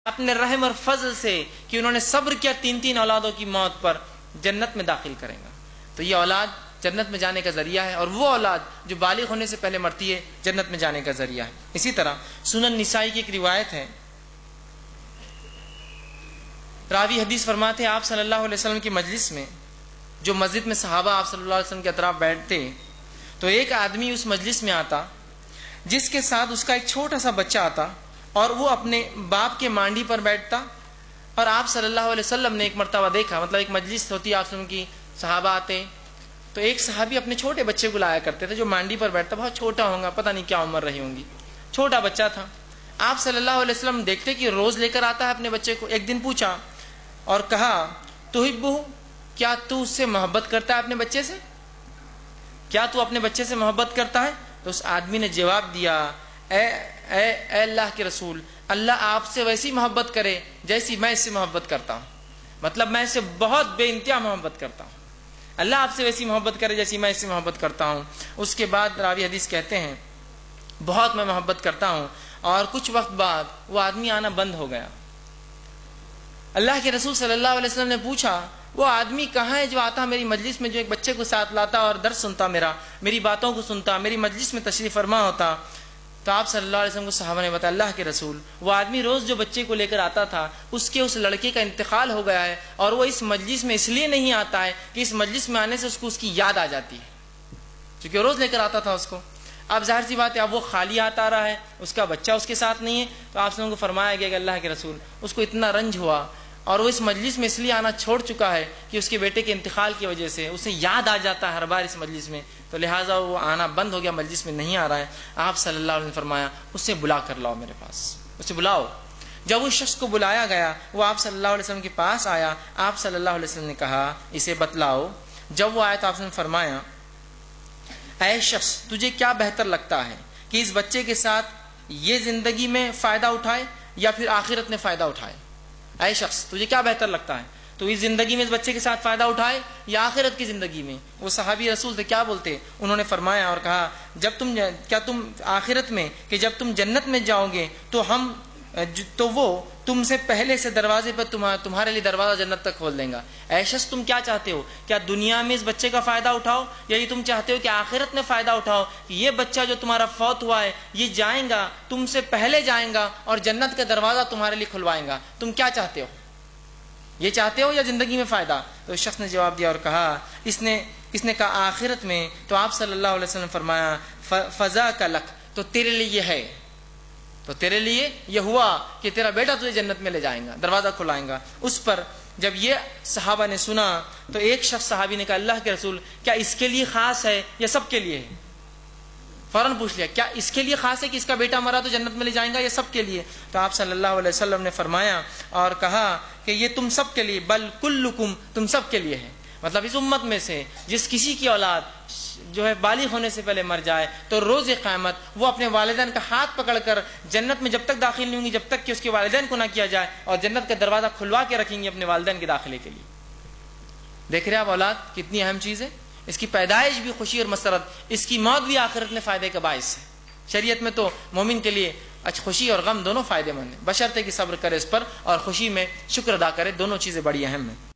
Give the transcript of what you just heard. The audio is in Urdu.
اپنے رحم اور فضل سے کہ انہوں نے صبر کیا 3 اولادوں کی موت پر، جنت میں داخل کریں گا۔ تو یہ اولاد جنت میں جانے کا ذریعہ ہے، اور وہ اولاد جو بالغ ہونے سے پہلے مرتی ہے جنت میں جانے کا ذریعہ ہے۔ اسی طرح سنن نسائی کی ایک روایت ہے، راوی حدیث فرماتے ہیں آپ صلی اللہ علیہ وسلم کی مجلس میں، جو مسجد میں صحابہ آپ صلی اللہ علیہ وسلم کے اطراف بیٹھتے، تو ایک آدمی اس مجلس میں آتا جس کے ساتھ اس کا ایک چھوٹا سا بچہ آتا، اور وہ اپنے باپ کے مانڈی پر بیٹھتا۔ اور آپ صلی اللہ علیہ وسلم نے ایک مرتبہ دیکھا، مطلب ایک مجلس ہوتی آپ وسلم کی، صحابہ آتے تو ایک صحابی اپنے چھوٹے بچے کو لایا کرتے تھے جو مانڈی پر بیٹھتا، بہت چھوٹا ہوگا، پتہ نہیں کیا عمر رہی ہوں گی، چھوٹا بچہ تھا۔ آپ صلی اللہ علیہ وسلم دیکھتے کہ روز لے کر آتا ہے اپنے بچے کو۔ ایک دن پوچھا اور کہا تحبہ، کیا تو اس سے محبت کرتا ہے اپنے بچے سے؟ کیا تو اپنے بچے سے محبت کرتا ہے؟ تو اس آدمی نے جواب دیا، اے اللہ کے رسول، اللہ آپ سے ویسی محبت کرے جیسی میں اس سے محبت کرتا ہوں، مطلب میں اس سے بہت بے انتہا محبت کرتا ہوں، اللہ آپ سے ویسی محبت کرے جیسی میں اس سے محبت کرتا ہوں۔ اس کے بعد راوی حدیث کہتے ہیں بہت میں محبت کرتا ہوں، اور کچھ وقت بعد وہ آدمی آنا بند ہو گیا۔ اللہ کے رسول صلی اللہ علیہ وسلم نے پوچھا وہ آدمی کہاں ہے جو آتا میری مجلس میں، جو ایک بچے کو ساتھ لاتا اور درس سنتا، میری باتوں کو سنتا، میری مجلس میں تشریف فرما ہوتا؟ تو آپ صلی اللہ علیہ وسلم کو صحابہ نے بتایا اللہ کے رسول، وہ آدمی روز جو بچے کو لے کر آتا تھا اس لڑکے کا انتقال ہو گیا ہے، اور وہ اس مجلس میں اس لیے نہیں آتا ہے کہ اس مجلس میں آنے سے اس کو اس کی یاد آ جاتی ہے، کیونکہ روز لے کر آتا تھا اس کو۔ اب ظاہر سی بات ہے اب وہ خالی آتا رہا ہے، اس کا بچہ اس کے ساتھ نہیں ہے، تو آپ کو فرمایا گیا کہ اللہ کے رسول، اس کو اتنا رنج ہوا اور وہ اس مجلس میں اس لیے آنا چھوڑ چکا ہے کہ اس کے بیٹے کے انتقال کی وجہ سے اسے یاد آ جاتا ہے ہر بار اس مجلس میں، تو لہٰذا وہ آنا بند ہو گیا، مجلس میں نہیں آ رہا ہے۔ آپ صلی اللہ علیہ وسلم نے فرمایا اسے بلا کر لاؤ میرے پاس، اسے بلاؤ۔ جب اس شخص کو بلایا گیا وہ آپ صلی اللہ علیہ وسلم کے پاس آیا، آپ صلی اللہ علیہ وسلم نے کہا اسے بتلاؤ۔ جب وہ آیا تو آپ نے فرمایا اے شخص، تجھے کیا بہتر لگتا ہے کہ اس بچے کے ساتھ یہ زندگی میں فائدہ اٹھائے یا پھر آخرت میں فائدہ اٹھائے؟ اے شخص، تجھے کیا بہتر لگتا ہے، تو اس زندگی میں اس بچے کے ساتھ فائدہ اٹھائے یا آخرت کی زندگی میں؟ وہ صحابی رسول تھے، کیا بولتے؟ انہوں نے فرمایا اور کہا کیا تم آخرت میں، کہ جب تم جنت میں جاؤ گے تو وہ تم سے پہلے سے دروازے پر تمہارے لیے دروازہ جنت تک کھول دیں گا۔ اے شخص، تم کیا چاہتے ہو؟ کیا دنیا میں اس بچے کا فائدہ اٹھاؤ، یا یہ تم چاہتے ہو کہ آخرت میں فائدہ اٹھاؤ، کہ یہ بچہ جو تمہارا فوت ہوا ہے یہ جائیں گا، تم سے پہلے جائیں گا اور جنت کا دروازہ تمہارے لیے کھلوائیں گا؟ تم کیا چاہتے ہو؟ یہ چاہتے ہو یا زندگی میں فائدہ؟ تو اس شخص نے جواب دیا اور کہا اس نے کہا آخرت میں۔ تو آپ صلی اللہ علیہ وسلم فرمایا فضا کا لک، تو تیرے لیے یہ ہے، تو تیرے لیے یہ ہوا کہ تیرا بیٹا تجھے جنت میں لے جائیں گا، دروازہ کھلائیں گا۔ اس پر جب یہ صحابہ نے سنا تو ایک شخص صحابی نے کہا اللہ کے رسول، کیا اس کے لیے خاص ہے یا سب کے لیے ہے؟ فوراً پوچھ لیا کیا اس کے لیے خاص ہے کہ اس کا بیٹا مرا تو جنت میں لے جائیں گا، یا سب کے لیے؟ تو آپ صلی اللہ علیہ وسلم نے فرمایا اور کہا کہ یہ تم سب کے لیے، بل کلکم، تم سب کے لیے ہے۔ مطلب اس امت میں سے جس کسی کی اولاد جو ہے بالغ ہونے سے پہلے مر جائے تو روز قیامت وہ اپنے والدین کا ہاتھ پکڑ کر جنت میں جب تک داخل نہیں ہوں گی جب تک کہ اس کے والدین کو نہ کیا جائے، اور جنت کا دروازہ کھلوا کے رکھیں گے اپنے والدین کے داخلے کے لیے۔ دیکھ رہے آپ اولاد کتنی اہم چیز ہے، اس کی پیدائش بھی خوشی اور مسرت، اس کی موت بھی آخرت میں فائدے کا باعث ہے۔ شریعت میں تو مومن کے لیے خوشی اور غم دونوں فائدے مند ہیں، بشرطے کہ صبر کرے اس پر اور خوشی میں شکر ادا کرے، دونوں چیزیں بڑی اہم ہیں۔